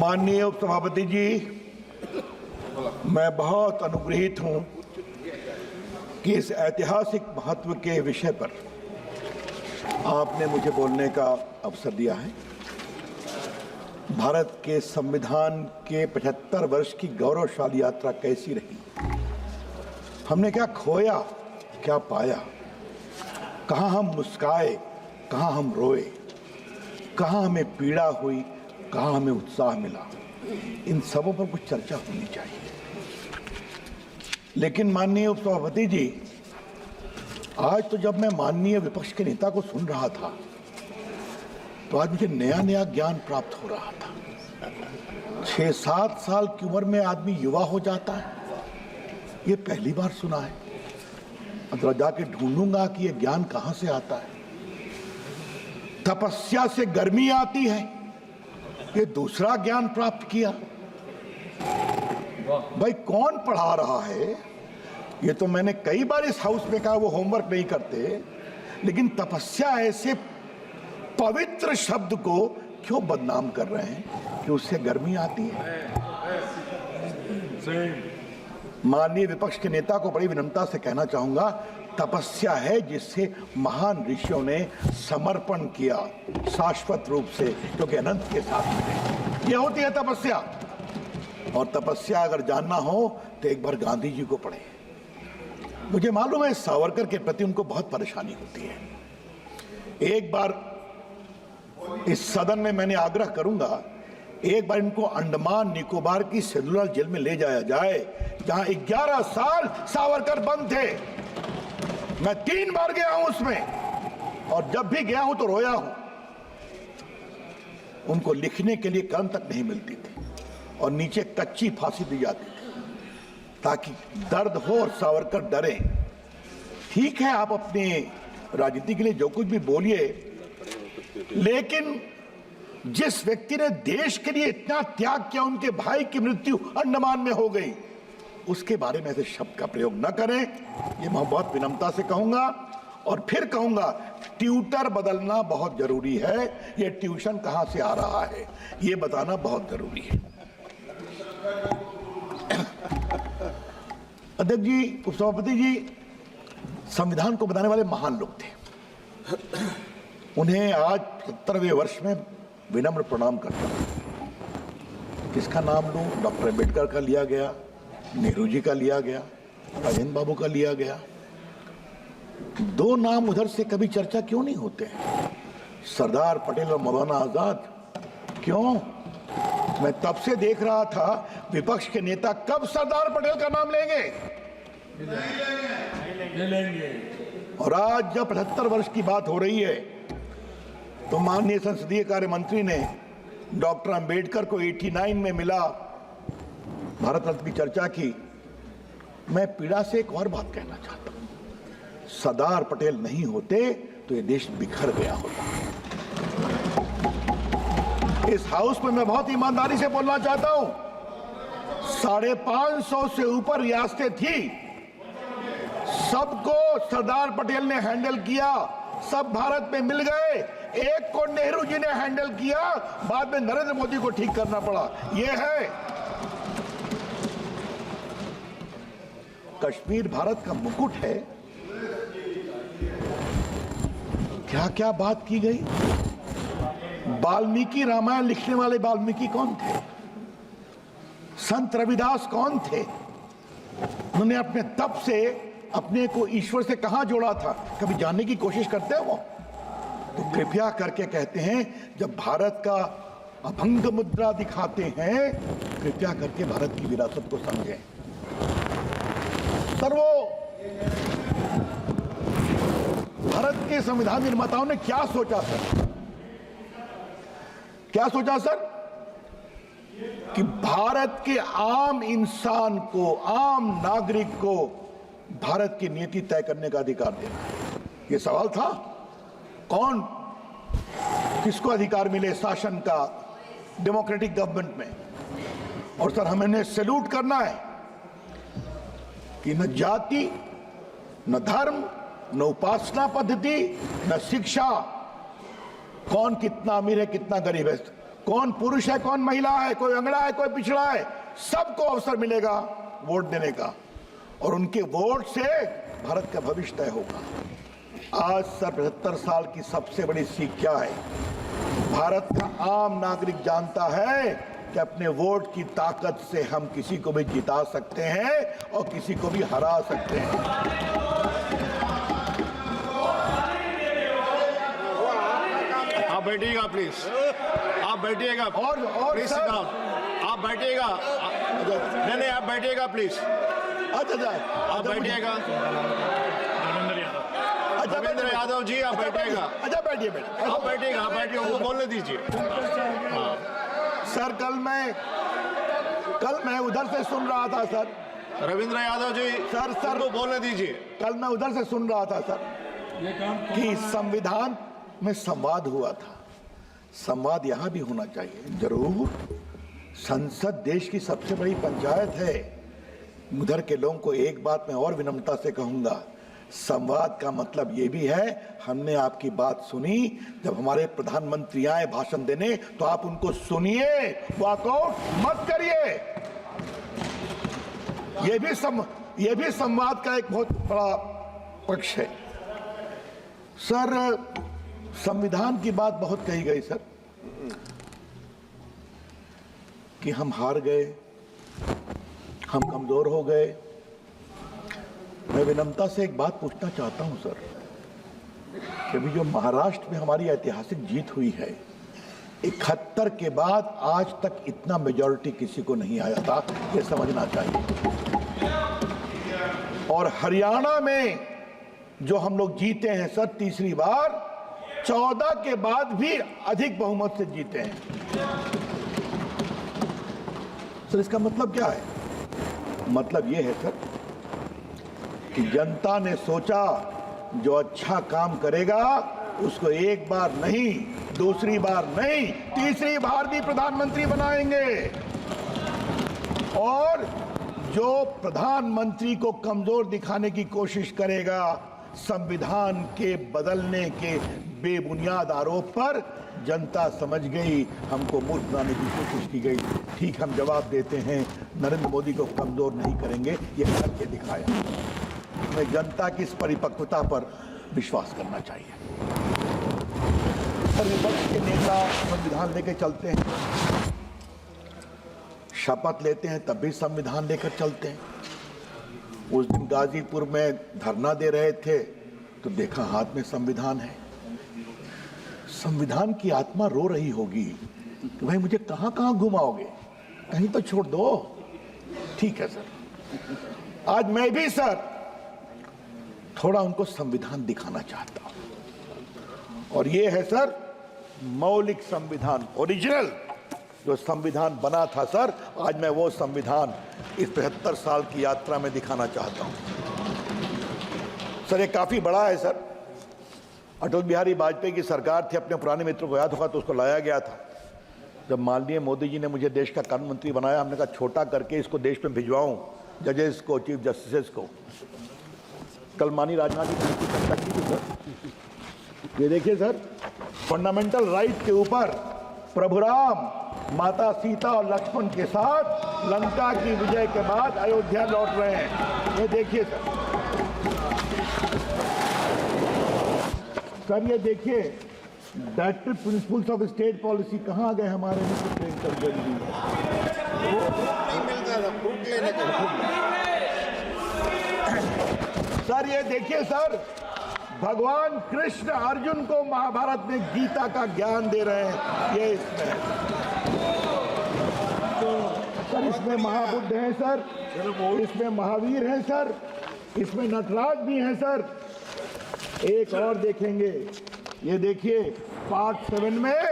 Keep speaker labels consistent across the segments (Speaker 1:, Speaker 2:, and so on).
Speaker 1: माननीय उपसभापति जी, मैं बहुत अनुग्रहित हूं कि इस ऐतिहासिक महत्व के विषय पर आपने मुझे बोलने का अवसर दिया है। भारत के संविधान के 75 वर्ष की गौरवशाली यात्रा कैसी रही, हमने क्या खोया, क्या पाया, कहां हम मुस्काए, कहां हम रोए, कहां हमें पीड़ा हुई, कहां हमें उत्साह मिला, इन सबों पर कुछ चर्चा होनी चाहिए। लेकिन माननीय उपसभापति जी, आज तो जब मैं माननीय विपक्ष के नेता को सुन रहा था तो आज मुझे नया नया ज्ञान प्राप्त हो रहा था। 6-7 साल की उम्र में आदमी युवा हो जाता है, ये पहली बार सुना है। अब जाके ढूंढूंगा कि ये ज्ञान कहां से आता है। तपस्या से गर्मी आती है, ये दूसरा ज्ञान प्राप्त किया। भाई कौन पढ़ा रहा है? ये तो मैंने कई बार इस हाउस में कहा वो होमवर्क नहीं करते, लेकिन तपस्या ऐसे पवित्र शब्द को क्यों बदनाम कर रहे हैं कि उससे गर्मी आती है। माननीय विपक्ष के नेता को बड़ी विनम्रता से कहना चाहूंगा, तपस्या है जिससे महान ऋषियों ने समर्पण किया शाश्वत रूप से, क्योंकि अनंत के साथ में यह होती है तपस्या। और तपस्या अगर जानना हो तो एक बार गांधी जी को पढ़े। मुझे मालूम है सावरकर के प्रति उनको बहुत परेशानी होती है। एक बार इस सदन में मैंने आग्रह करूंगा, एक बार इनको अंडमान निकोबार की सेलुलर जेल में ले जाया जाए, जहां 11 साल सावरकर बंद थे। मैं 3 बार गया हूं उसमें, और जब भी गया हूं तो रोया हूं। उनको लिखने के लिए कलम तक नहीं मिलती थी और नीचे कच्ची फांसी दी जाती थी ताकि दर्द हो और सावरकर डरे। ठीक है, आप अपने राजनीति के लिए जो कुछ भी बोलिए, लेकिन जिस व्यक्ति ने देश के लिए इतना त्याग किया, उनके भाई की मृत्यु अंडमान में हो गई, उसके बारे में ऐसे शब्द का प्रयोग न करें, ये मैं बहुत विनम्रता से कहूंगा। और फिर कहूंगा, ट्यूटर बदलना बहुत जरूरी है। ये ट्यूशन कहां से आ रहा है, ये बताना बहुत जरूरी है। अध्यक्ष जी, उपसभापति जी, संविधान को बनाने वाले महान लोग थे। उन्हें आज 70वें वर्ष में विनम्र प्रणाम करता हूं। किसका नाम लूं? डॉक्टर अम्बेडकर का लिया गया, नेहरू जी का लिया गया, राजेंद्र बाबू का लिया गया। 2 नाम उधर से कभी चर्चा क्यों नहीं होते हैं? सरदार पटेल और मौलाना आजाद क्यों? मैं तब से देख रहा था विपक्ष के नेता कब सरदार पटेल का नाम लेंगे। और आज जब 75 वर्ष की बात हो रही है तो माननीय संसदीय कार्य मंत्री ने डॉक्टर अंबेडकर को 89 में मिला भारत रत्न की चर्चा की। मैं पीड़ा से एक और बात कहना चाहता हूं, सरदार पटेल नहीं होते तो ये देश बिखर गया होता। इस हाउस में मैं बहुत ईमानदारी से बोलना चाहता हूं, 550 से ऊपर रियासतें थी, सबको सरदार पटेल ने हैंडल किया, सब भारत में मिल गए। एक को नेहरू जी ने हैंडल किया, बाद में नरेंद्र मोदी को ठीक करना पड़ा। यह है कश्मीर भारत का मुकुट है। क्या क्या बात की गई। वाल्मीकि रामायण लिखने वाले वाल्मीकि कौन थे? संत रविदास कौन थे? उन्होंने अपने तप से अपने को ईश्वर से कहां जोड़ा था, कभी जानने की कोशिश करते हैं वो? तो कृपया करके कहते हैं, जब भारत का अभंग मुद्रा दिखाते हैं, कृपया करके भारत की विरासत को समझें। सर, वो भारत के संविधान निर्माताओं ने क्या सोचा सर? क्या सोचा सर? कि भारत के आम इंसान को, आम नागरिक को भारत की नीति तय करने का अधिकार देना। यह सवाल था। कौन, किसको अधिकार मिले शासन का डेमोक्रेटिक गवर्नमेंट में? और सर, हमें सैल्यूट करना है कि न जाति, न धर्म, न उपासना पद्धति, न शिक्षा, कौन कितना अमीर है कितना गरीब है, कौन पुरुष है, कौन महिला है, कोई अंगड़ा है, कोई पिछड़ा है, सबको अवसर मिलेगा वोट देने का और उनके वोट से भारत का भविष्य तय होगा। आज 75 साल की सबसे बड़ी सीख क्या है? भारत का आम नागरिक जानता है कि अपने वोट की ताकत से हम किसी को भी जिता सकते हैं और किसी को भी हरा सकते हैं।
Speaker 2: आप बैठिएगा प्लीज, आप बैठिएगा
Speaker 1: और
Speaker 2: प्लीज सिट डाउन, आप बैठिएगा। नहीं आप बैठिएगा प्लीज,
Speaker 1: अच्छा
Speaker 2: आप बैठिएगा। रविंद्र यादव जी आप बैठिएगा।
Speaker 1: अच्छा बैठिए
Speaker 2: आप बैठिएगा, आप बैठिए, उनको बोलने दीजिए।
Speaker 1: सर कल मैं उधर से सुन रहा था सर।
Speaker 2: रविंद्र यादव जी
Speaker 1: सर
Speaker 2: उनको बोलने दीजिए।
Speaker 1: कल मैं उधर से सुन रहा था सर कि संविधान में संवाद हुआ था। संवाद यहाँ भी होना चाहिए जरूर। संसद देश की सबसे बड़ी पंचायत है। उधर के लोगों को एक बात मैं और विनम्रता से कहूंगा, संवाद का मतलब ये भी है हमने आपकी बात सुनी। जब हमारे प्रधानमंत्री आए भाषण देने तो आप उनको सुनिए, वॉकआउट मत करिए। ये भी संवाद का एक बहुत बड़ा पक्ष है। सर संविधान की बात बहुत कही गई सर कि हम हार गए, हम कमजोर हो गए। मैं विनम्रता से एक बात पूछना चाहता हूं सर कि अभी जो महाराष्ट्र में हमारी ऐतिहासिक जीत हुई है, 71 के बाद आज तक इतना मेजॉरिटी किसी को नहीं आया था, ये समझना चाहिए। और हरियाणा में जो हम लोग जीते हैं सर तीसरी बार, 14 के बाद भी अधिक बहुमत से जीते हैं। सर इसका मतलब क्या है? मतलब ये है सर कि जनता ने सोचा जो अच्छा काम करेगा उसको एक बार नहीं, दूसरी बार नहीं, तीसरी बार भी प्रधानमंत्री बनाएंगे। और जो प्रधानमंत्री को कमजोर दिखाने की कोशिश करेगा संविधान के बदलने के बेबुनियाद आरोप पर, जनता समझ गई हमको मूर्ख बनाने की कोशिश की गई। ठीक हम जवाब देते हैं, नरेंद्र मोदी को कमजोर नहीं करेंगे, ये करके दिखाया। हमें जनता की इस परिपक्वता पर विश्वास करना चाहिए। सर विपक्ष के नेता संविधान लेकर चलते हैं, शपथ लेते हैं तब भी संविधान लेकर चलते हैं। उस दिन गाजीपुर में धरना दे रहे थे तो देखा हाथ में संविधान है। संविधान की आत्मा रो रही होगी कि भाई मुझे कहां कहां घुमाओगे, कहीं तो छोड़ दो। ठीक है सर, आज मैं भी सर थोड़ा उनको संविधान दिखाना चाहता हूं और ये है सर मौलिक संविधान, ओरिजिनल जो संविधान बना था सर, आज मैं वो संविधान इस 75 साल की यात्रा में दिखाना चाहता हूं। सर ये काफी बड़ा है सर। अटल बिहारी वाजपेयी की सरकार थी, अपने पुराने मित्रों को याद होगा तो उसको लाया गया था। जब माननीय मोदी जी ने मुझे देश का कानून मंत्री बनाया, हमने कहा छोटा करके इसको देश में भिजवाऊं जजेस को, चीफ जस्टिस को। कल माननीय राजनाथ जी ने चर्चा की थी सर। ये देखिए सर, फंडामेंटल राइट के ऊपर प्रभु राम माता सीता और लक्ष्मण के साथ लंका की विजय के बाद अयोध्या लौट रहे हैं। ये देखिए सर ये देखिए directive principles of state policy कहाँ गए हमारे सर ये देखिए सर, भगवान कृष्ण अर्जुन को महाभारत में गीता का ज्ञान दे रहे हैं। ये इसमें सर, इसमें महाबुद्ध हैं सर, इसमें महावीर हैं सर, इसमें नटराज भी हैं सर। एक और देखेंगे, ये देखिए पार्ट 7 में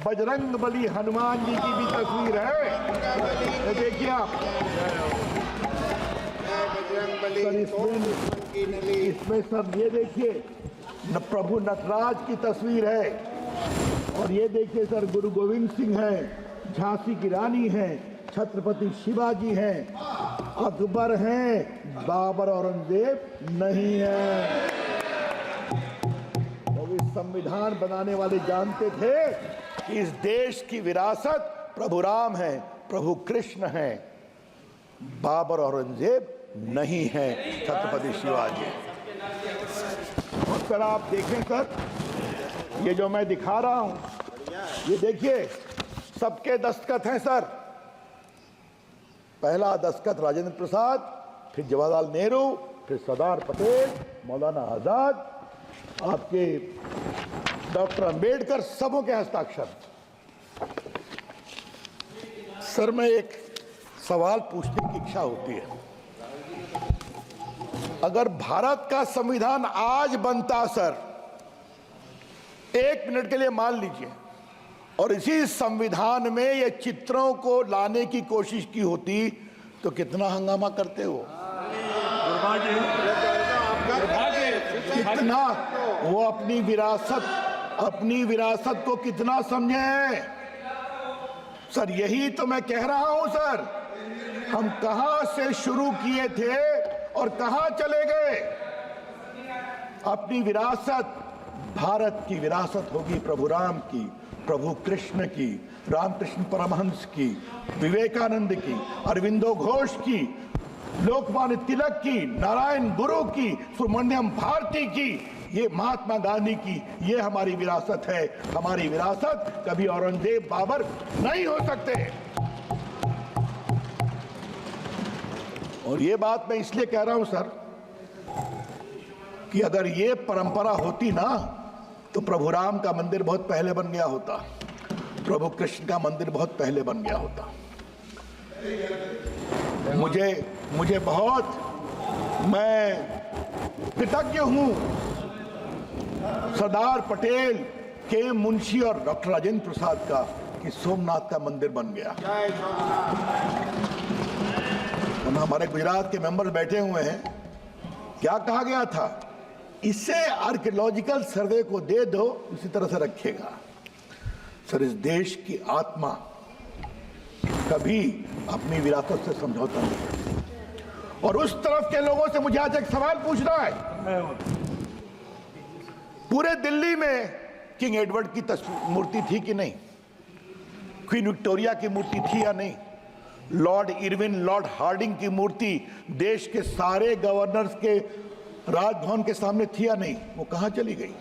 Speaker 1: बजरंग बली हनुमान जी की भी तस्वीर है। ये देखिए आप सर, इसमें सब ये देखिए प्रभु नटराज की तस्वीर है। और ये देखिए सर, गुरु गोविंद सिंह है, झांसी की रानी है, छत्रपति शिवाजी हैं, अकबर हैं, बाबर औरंगजेब नहीं है। तो इस संविधान बनाने वाले जानते थे कि इस देश की विरासत प्रभु राम है, प्रभु कृष्ण है, बाबर औरंगजेब नहीं है, छत्रपति शिवाजी। और सर आप देखें सर, ये जो मैं दिखा रहा हूं, ये देखिए सबके दस्तखत हैं सर। पहला दस्तखत राजेंद्र प्रसाद, फिर जवाहरलाल नेहरू, फिर सरदार पटेल, मौलाना आजाद, आपके डॉक्टर अंबेडकर, सबों के हस्ताक्षर। सर मैं एक सवाल पूछने की इच्छा होती है, अगर भारत का संविधान आज बनता सर, 1 मिनट के लिए मान लीजिए, और इसी संविधान में ये चित्रों को लाने की कोशिश की होती तो कितना हंगामा करते हो, कितना वो अपनी विरासत को कितना समझे सर। यही तो मैं कह रहा हूं सर, हम कहां से शुरू किए थे और कहां चले गए। अपनी विरासत, भारत की विरासत होगी प्रभु राम की, प्रभु कृष्ण की, रामकृष्ण परमहंस की, विवेकानंद की, अरविंदो घोष की, लोकमान्य तिलक की, नारायण गुरु की, सुब्रमण्यम भारती की, ये महात्मा गांधी की, ये हमारी विरासत है। हमारी विरासत कभी औरंगजेब बाबर नहीं हो सकते। और ये बात मैं इसलिए कह रहा हूं सर कि अगर ये परंपरा होती ना तो प्रभु राम का मंदिर बहुत पहले बन गया होता, प्रभु कृष्ण का मंदिर बहुत पहले बन गया होता। मुझे बहुत, मैं कृतज्ञ हूं सरदार पटेल, के मुंशी और डॉक्टर राजेंद्र प्रसाद का कि सोमनाथ का मंदिर बन गया। और हमारे गुजरात के मेंबर्स बैठे हुए हैं, क्या कहा गया था, इसे आर्कियोलॉजिकल सर्वे को दे दो, इसी तरह से रखेगा। सर इस देश की आत्मा कभी अपनी विरासत से समझौता नहीं करती। और उस तरफ के लोगों से मुझे आज एक सवाल पूछना है, पूरे दिल्ली में किंग एडवर्ड की मूर्ति थी कि नहीं, क्वीन विक्टोरिया की मूर्ति थी या नहीं, लॉर्ड इरविन, लॉर्ड हार्डिंग की मूर्ति देश के सारे गवर्नर्स के राजभवन के सामने थी या नहीं, वो कहां चली गई।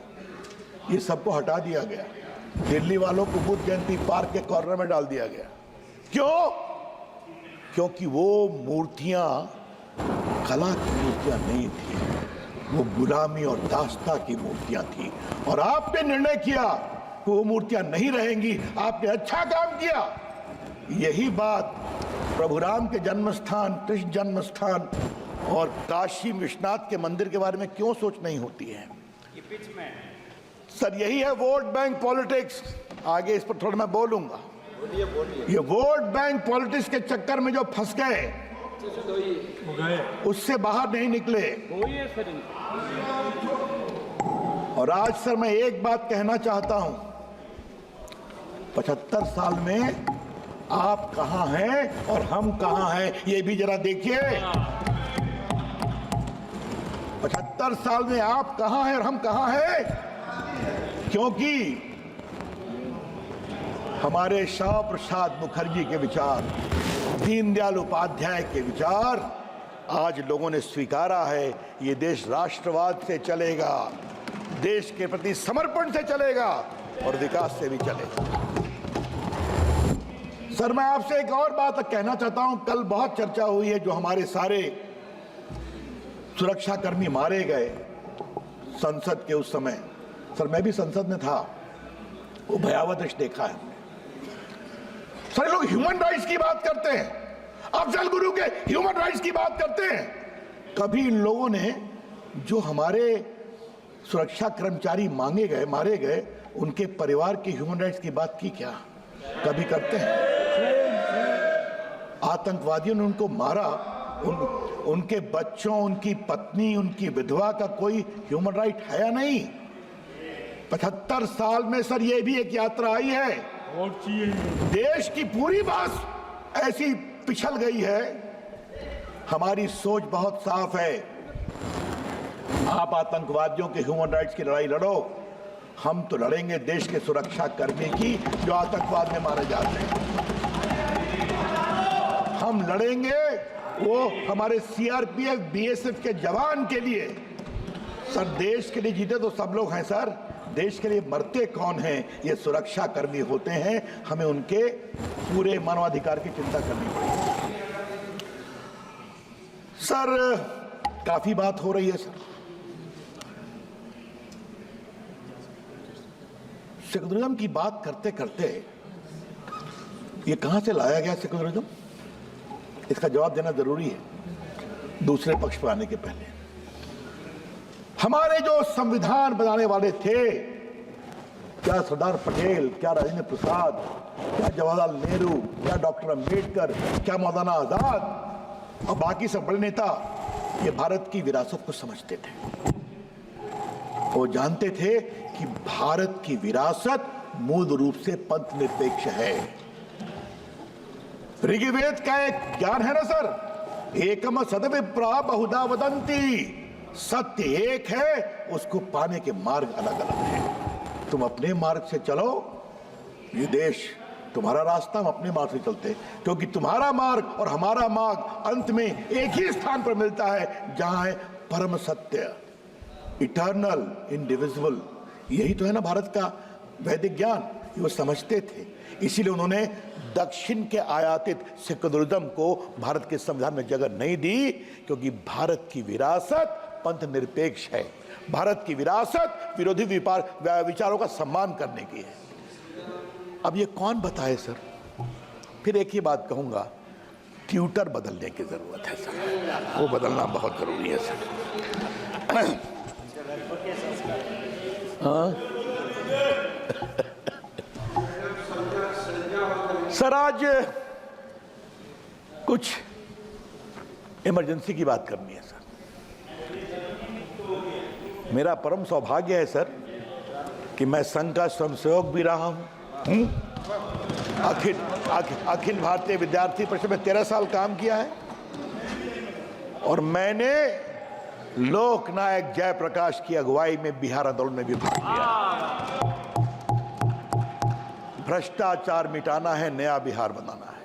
Speaker 1: ये सबको हटा दिया गया, दिल्ली वालों को बुद्ध जयंती पार्क के कॉर्नर में डाल दिया गया। क्यों? क्योंकि वो मूर्तियां कला की मूर्तियां नहीं थी, वो गुलामी और दास्ता की मूर्तियां थी। और आपने निर्णय किया कि वो मूर्तियां नहीं रहेंगी, आपने अच्छा काम किया। यही बात प्रभु राम के जन्म स्थान, कृष्ण जन्म स्थान और काशी विश्वनाथ के मंदिर के बारे में क्यों सोच नहीं होती है सर? यही है वोट बैंक पॉलिटिक्स। आगे इस पर थोड़ा मैं बोलूंगा। ये वोट बैंक पॉलिटिक्स के चक्कर में जो फंस गए, उससे बाहर नहीं निकले। और आज सर मैं एक बात कहना चाहता हूं, 75 साल में आप कहां हैं और हम कहां हैं, ये भी जरा देखिए। 75 साल में आप कहां हैं और हम कहां हैं, क्योंकि हमारे श्यामा प्रसाद मुखर्जी के विचार, दीनदयाल उपाध्याय के विचार आज लोगों ने स्वीकारा है। ये देश राष्ट्रवाद से चलेगा, देश के प्रति समर्पण से चलेगा और विकास से भी चलेगा। सर मैं आपसे एक और बात कहना चाहता हूं, कल बहुत चर्चा हुई है, जो हमारे सारे सुरक्षाकर्मी मारे गए संसद के उस समय। सर मैं भी संसद में था, वो भयावह दृश्य देखा है। सर लोग ह्यूमन राइट्स की बात करते हैं, अफजल गुरु के ह्यूमन राइट्स की बात करते हैं। कभी इन लोगों ने जो हमारे सुरक्षा कर्मचारी मारे गए, उनके परिवार के ह्यूमन राइट्स की बात की क्या? कभी करते हैं? आतंकवादियों ने उनको मारा, उनके बच्चों, उनकी पत्नी, उनकी विधवा का कोई ह्यूमन राइट है या नहीं? 75 साल में सर ये भी एक यात्रा आई है। देश की पूरी बात ऐसी पिछल गई है। हमारी सोच बहुत साफ है, आप आतंकवादियों के ह्यूमन राइट्स की लड़ाई लड़ो, हम तो लड़ेंगे देश के सुरक्षा कर्मी की जो आतंकवाद में मारे जाते हैं। हम लड़ेंगे वो हमारे सीआरपीएफ बीएसएफ के जवान के लिए। सर देश के लिए जीते तो सब लोग हैं सर, देश के लिए मरते कौन हैं? ये सुरक्षा कर्मी होते हैं। हमें उनके पूरे मानवाधिकार की चिंता करनी पड़ेगी। सर काफी बात हो रही है सर। सेकुलरिज्म की बात करते करते ये कहां से लाया गया सेकुलरिज्म, इसका जवाब देना जरूरी है दूसरे पक्ष पर आने के पहले। हमारे जो संविधान बनाने वाले थे, क्या सरदार पटेल, क्या राजेंद्र प्रसाद, क्या जवाहरलाल नेहरू, क्या डॉक्टर अंबेडकर, क्या मौलाना आजाद और बाकी सब बड़े नेता, ये भारत की विरासत को समझते थे। वो जानते थे कि भारत की विरासत मूल रूप से पंथ निरपेक्ष है। ऋग्वेद का एक ज्ञान है ना सर, एकम सदविप्रा बहुधा वदंती, सत्य एक है, उसको पाने के मार्ग अलग अलग हैं। तुम अपने मार्ग से चलो, ये देश तुम्हारा रास्ता, हम अपने मार्ग से चलते, क्योंकि तुम्हारा मार्ग और हमारा मार्ग अंत में एक ही स्थान पर मिलता है, जहां है परम सत्य, इटर्नल, इंडिविजुअल। यही तो है ना भारत का वैदिक ज्ञान, ये वो समझते थे। इसीलिए उन्होंने दक्षिण के आयातित सेकुलरिज्म को भारत के संविधान में जगह नहीं दी, क्योंकि भारत की विरासत पंथ निरपेक्ष है। भारत की विरासत विरोधी विचारों का सम्मान करने की है। अब ये कौन बताए सर? फिर एक ही बात कहूंगा, ट्यूटर बदलने की जरूरत है सर, वो बदलना बहुत जरूरी है सर। हाँ सर, आज कुछ इमरजेंसी की बात करनी है सर। मेरा परम सौभाग्य है सर कि मैं संघ का स्वयंसेवक भी रहा हूं। अखिल भारतीय विद्यार्थी परिषद में 13 साल काम किया है, और मैंने लोकनायक जयप्रकाश की अगुवाई में बिहार आंदोलन में भी भाग लिया। भ्रष्टाचार मिटाना है, नया बिहार बनाना है।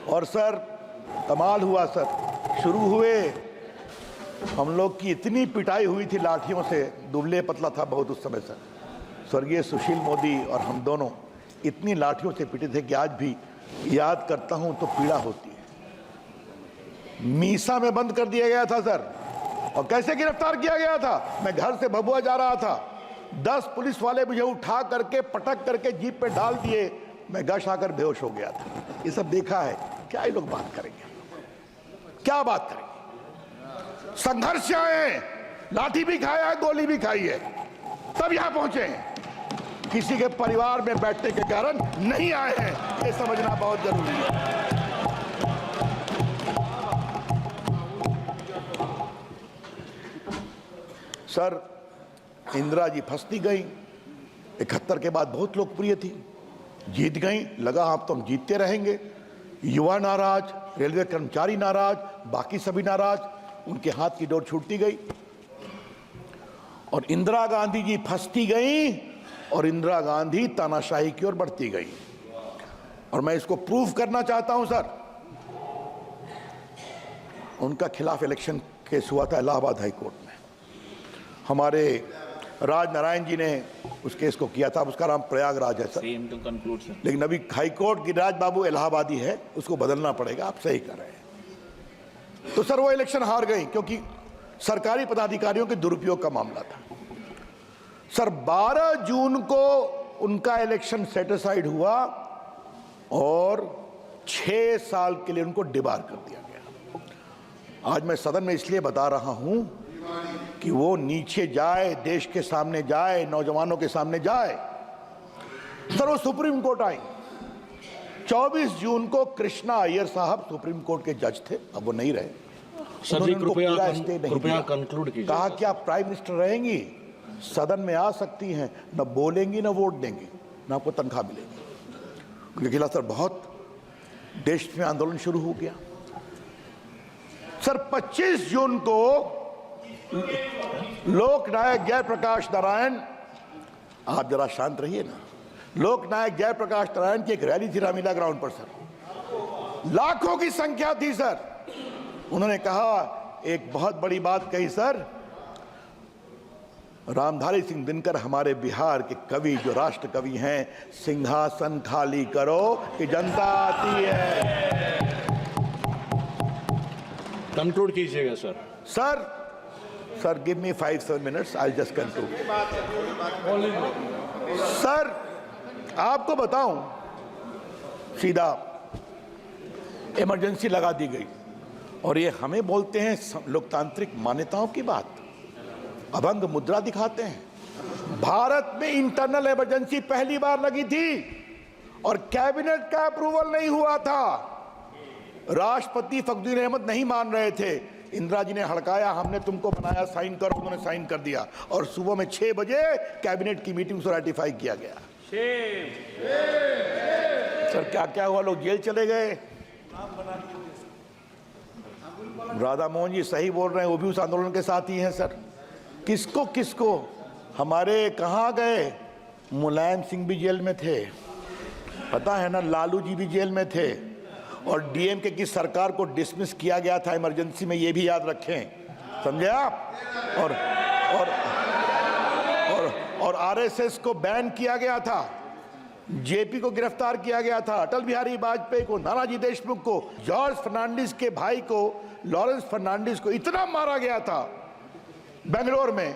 Speaker 1: और सर कमाल हुआ सर, शुरू हुए हम लोग की इतनी पिटाई हुई थी लाठियों से, दुबले पतला था बहुत उस समय सर, स्वर्गीय सुशील मोदी और हम दोनों इतनी लाठियों से पिटे थे कि आज भी याद करता हूं तो पीड़ा होती है। मीसा में बंद कर दिया गया था सर, और कैसे गिरफ्तार किया गया था? मैं घर से भभुआ जा रहा था, 10 पुलिस वाले मुझे उठा करके पटक करके जीप पे डाल दिए, मैं गश आकर बेहोश हो गया था। ये सब देखा है, क्या ये लोग बात करेंगे? क्या बात करेंगे? संघर्ष आए, लाठी भी खाया है, गोली भी खाई है, तब यहां पहुंचे हैं। किसी के परिवार में बैठने के कारण नहीं आए हैं, ये समझना बहुत जरूरी है। सर इंदिरा जी फंसती गई, 71 के बाद बहुत लोकप्रिय थी, जीत गई, लगा आप तो हम जीतते रहेंगे। युवा नाराज, रेलवे कर्मचारी नाराज, बाकी सभी नाराज, उनके हाथ की डोर छूटती गई और इंदिरा गांधी जी फंसती गई और इंदिरा गांधी तानाशाही की ओर बढ़ती गई। और मैं इसको प्रूव करना चाहता हूं सर, उनका खिलाफ इलेक्शन केस हुआ था इलाहाबाद हाई कोर्ट में, हमारे राज नारायण जी ने उस केस को किया था, उसका नाम प्रयागराज है सर, लेकिन अभी हाई कोर्ट गिरिराज बाबू इलाहाबादी है, उसको बदलना पड़ेगा, आप सही कर रहे हैं। तो सर वो इलेक्शन हार गई क्योंकि सरकारी पदाधिकारियों के दुरुपयोग का मामला था। सर 12 जून को उनका इलेक्शन सेटिसाइड हुआ और 6 साल के लिए उनको डिबार कर दिया गया। आज मैं सदन में इसलिए बता रहा हूं कि वो नीचे जाए, देश के सामने जाए, नौजवानों के सामने जाए। सर वो सुप्रीम कोर्ट आई, 24 जून को कृष्णा अय्यर साहब सुप्रीम कोर्ट के जज थे, अब वो नहीं रहे।
Speaker 3: सर जी कृपया कंक्लूड कीजिए।
Speaker 1: कहा कि आप प्राइम मिनिस्टर रहेंगी, सदन में आ सकती हैं, न बोलेंगी न वोट देंगी, न आपको तनख्वाह मिलेगी। उनके खिलाफ सर बहुत देश में आंदोलन शुरू हो गया। सर 25 जून को लोकनायक जयप्रकाश नारायण, आप जरा शांत रहिए ना। लोकनायक जयप्रकाश नारायण की एक रैली थी रामलीला ग्राउंड पर सर, लाखों की संख्या थी सर। उन्होंने कहा, एक बहुत बड़ी बात कही सर, रामधारी सिंह दिनकर हमारे बिहार के कवि, जो राष्ट्र कवि हैं, सिंहासन खाली करो कि जनता आती है।
Speaker 3: कंक्लूड कीजिएगा sir.
Speaker 1: Sir give me 5-7 minutes, I just conclude. Sir आपको बताऊं, सीधा इमरजेंसी लगा दी गई और ये हमें बोलते हैं लोकतांत्रिक मान्यताओं की बात, अभंग मुद्रा दिखाते हैं। भारत में इंटरनल इमरजेंसी पहली बार लगी थी और कैबिनेट का अप्रूवल नहीं हुआ था। राष्ट्रपति फखरुद्दीन अहमद नहीं मान रहे थे, इंदिरा जी ने हड़काया, हमने तुमको बनाया, साइन करो, उन्होंने साइन कर दिया और सुबह में 6 बजे कैबिनेट की मीटिंग से रेटिफाई किया गया। सर क्या क्या हुआ, लोग जेल चले गए। राधा मोहन जी सही बोल रहे हैं, वो भी उस आंदोलन के साथ ही हैं सर। किसको किसको, हमारे कहाँ गए, मुलायम सिंह भी जेल में थे, पता है ना, लालू जी भी जेल में थे और डीएमके की सरकार को डिसमिस किया गया था इमरजेंसी में, ये भी याद रखें, समझे आप। और आरएसएस को बैन किया गया था, जेपी को गिरफ्तार किया गया था, अटल बिहारी वाजपेयी को, नानाजी देशमुख को, जॉर्ज फर्नांडिस के भाई को, लॉरेंस फर्नांडिस को इतना मारा गया था बेंगलोर में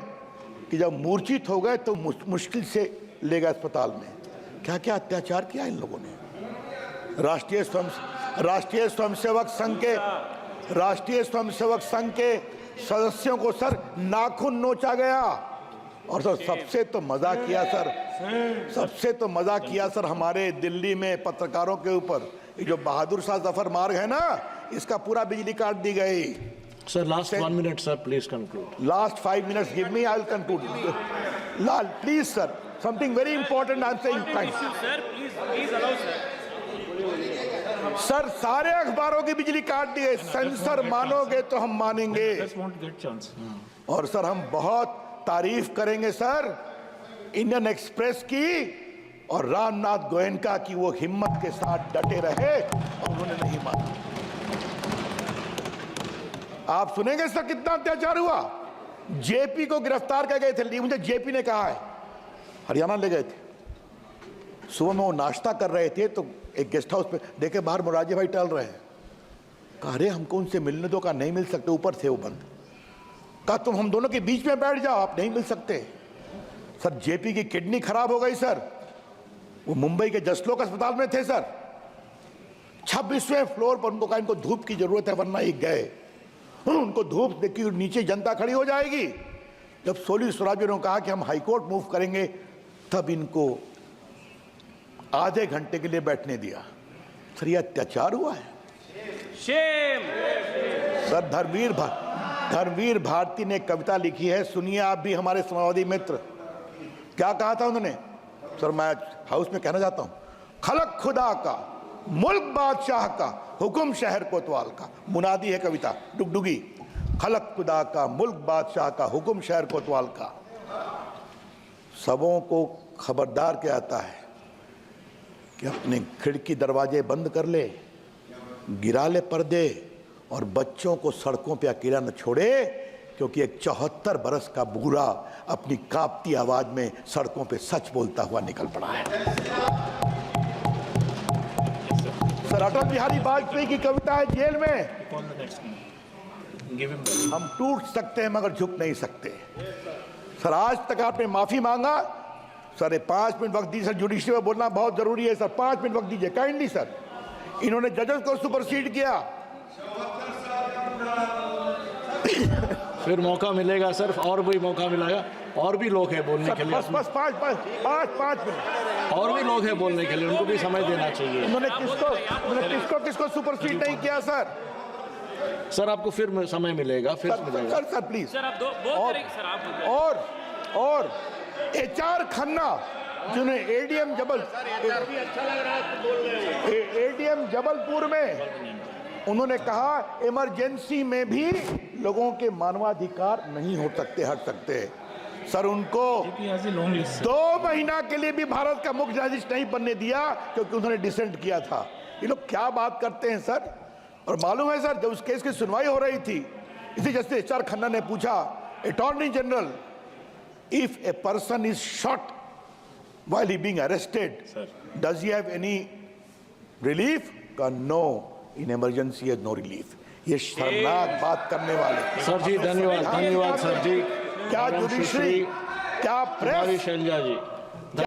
Speaker 1: कि जब मूर्छित हो गए तो मुश्किल से ले गए अस्पताल में। क्या क्या अत्याचार किया इन लोगों ने। राष्ट्रीय स्वयंसेवक संघ के सदस्यों को सर नाखून नोचा गया। और सर सबसे तो मजा किया सर हमारे दिल्ली में पत्रकारों के ऊपर, ये जो बहादुर शाह जफर मार्ग है ना, इसका पूरा बिजली काट दी गई।
Speaker 3: Sir last 1 minute sir, please conclude.
Speaker 1: Last 5 minutes give me, I will conclude. Lal please sir, something very important I am saying. Please allow sir, सारे अखबारों की बिजली काट दी गई। सेंसर मानोगे तो हम मानेंगे। और सर हम बहुत तारीफ करेंगे सर इंडियन एक्सप्रेस की और रामनाथ गोयनका की, वो हिम्मत के साथ डटे रहे और उन्होंने नहीं माना। आप सुनेंगे सर कितना अत्याचार हुआ। जेपी को गिरफ्तार कर गए थे, मुझे जेपी ने कहा है, हरियाणा ले गए थे। सुबह में वो नाश्ता कर रहे थे तो एक गेस्ट हाउस पे देखे बाहर मोरारजी भाई टहल रहे हैं। कहा अरे हमको उनसे मिलने दो। कहा नहीं मिल सकते, ऊपर थे वो बंद। कहा तुम हम दोनों के बीच में बैठ जाओ, आप नहीं मिल सकते। सर जेपी की किडनी खराब हो गई सर, वो मुंबई के जसलोक अस्पताल में थे सर, 26वें फ्लोर पर। उनको कहा इनको धूप की जरूरत है वरना ये गए। उनको धूप देखी, नीचे जनता खड़ी हो जाएगी। जब सोली स्वराज ने कहा कि हम हाईकोर्ट मूव करेंगे, तब इनको आधे घंटे के लिए बैठने दिया। सर ये अत्याचार हुआ है। सर धर्मवीर भारती ने कविता लिखी है, सुनिए आप भी हमारे समाजवादी मित्र। क्या कहा था उन्होंने सर, मैं हाउस में कहना चाहता हूं। खलक खुदा का, मुल्क बादशाह का, हुक्म शहर कोतवाल का। मुनादी है कविता, डुगडुगी। खलक खुदा का, मुल्क बादशाह का, हुक्म शहर कोतवाल का। सबों को खबरदार किया जाता है कि अपने खिड़की दरवाजे बंद कर ले, गिरा ले पर्दे और बच्चों को सड़कों पे अकेला न छोड़े, क्योंकि एक 74 बरस का बूढ़ा अपनी कांपती आवाज में सड़कों पे सच बोलता हुआ निकल पड़ा है। सर अटल बिहारी वाजपेयी की कविता है जेल में, हम टूट सकते हैं मगर झुक नहीं सकते। सर आज तक आपने माफी मांगा। सर 5 मिनट वक्त दीजिए सर, जुडिशरी में बोलना बहुत जरूरी है सर, 5 मिनट वक्त दीजिए काइंडली सर। इन्होंने जजेस को सुपरसीड किया।
Speaker 3: फिर मौका मिलेगा सर, और भी मौका मिलेगा, और भी लोग हैं बोलने के लिए।
Speaker 1: बस 5 मिनट
Speaker 3: और भी लोग हैं बोलने के लिए, उनको भी समय देना चाहिए।
Speaker 1: उन्होंने किसको सुपरसीड नहीं किया सर?
Speaker 3: सर आपको फिर समय मिलेगा, फिर मिलेगा
Speaker 1: सर प्लीज
Speaker 4: सर आप सर आप
Speaker 1: और HR खन्ना जिन्हें एडीएम जबलपुर में उन्होंने कहा इमरजेंसी में भी लोगों के मानवाधिकार नहीं हो सकते, हट सकते। सर उनको
Speaker 4: लॉन्ग लिस्ट
Speaker 1: 2 महीना के लिए भी भारत का मुख्य न्यायाधीश नहीं बनने दिया क्योंकि उन्होंने डिसेंट किया था। ये लोग क्या बात करते हैं सर। और मालूम है सर, जब उस केस की सुनवाई हो रही थी, इसी जस्टिस एच.आर. खन्ना ने पूछा attorney general, if a person is shot while he being arrested, does he have any relief? No, in emergency has no relief. ये शर्मनाक बात करने वाले
Speaker 3: सर जी धन्यवाद, धन्यवाद सर जी।
Speaker 1: क्या जुडिशरी, क्या प्रेस,
Speaker 3: शैलजा जी।